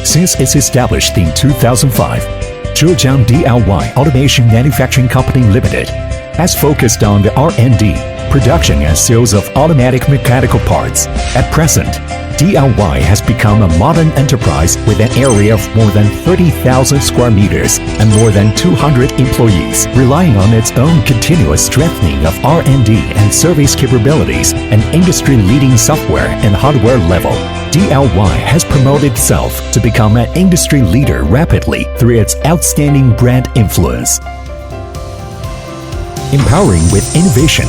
Since its established in 2005, Zhejiang DLY Automation Manufacturing Company Limited has focused on the R&D, production and sales of automatic mechanical parts. At present, DLY has become a modern enterprise with an area of more than 30,000 square meters and more than 200 employees. Relying on its own continuous strengthening of R&D and service capabilities and industry-leading software and hardware level, DLY has promoted itself to become an industry leader rapidly through its outstanding brand influence. Empowering with innovation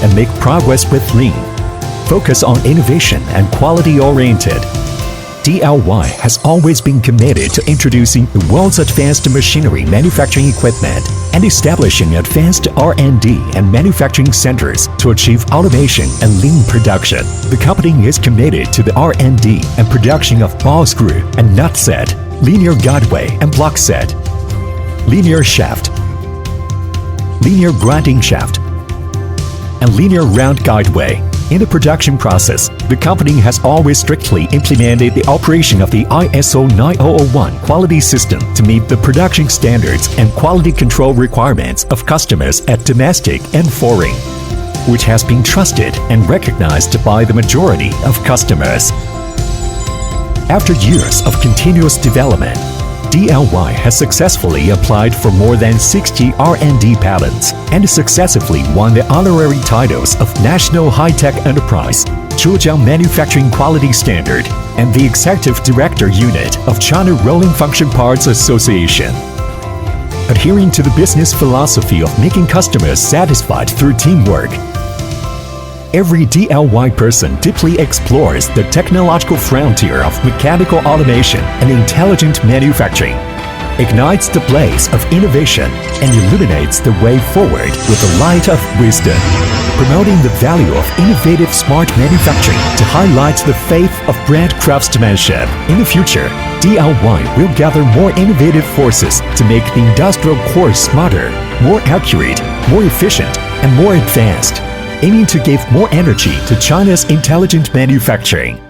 and make progress with Lean. Focus on innovation and quality-oriented. DLY has always been committed to introducing the world's advanced machinery manufacturing equipment and establishing advanced R&D and manufacturing centers to achieve automation and lean production. The company is committed to the R&D and production of ball screw and nut set, linear guideway and block set, linear shaft, linear grinding shaft, and linear round guideway. In the production process, the company has always strictly implemented the operation of the ISO 9001 quality system to meet the production standards and quality control requirements of customers at domestic and foreign, which has been trusted and recognized by the majority of customers. After years of continuous development, DLY has successfully applied for more than 60 R&D patents and successively won the honorary titles of National High-Tech Enterprise, Zhejiang Manufacturing Quality Standard, and the Executive Director Unit of China Rolling Function Parts Association. Adhering to the business philosophy of making customers satisfied through teamwork, every DLY person deeply explores the technological frontier of mechanical automation and intelligent manufacturing, ignites the blaze of innovation, and illuminates the way forward with the light of wisdom, promoting the value of innovative smart manufacturing to highlight the faith of brand craftsmanship. In the future, DLY will gather more innovative forces to make the industrial core smarter, more accurate, more efficient, and more advanced, aiming to give more energy to China's intelligent manufacturing.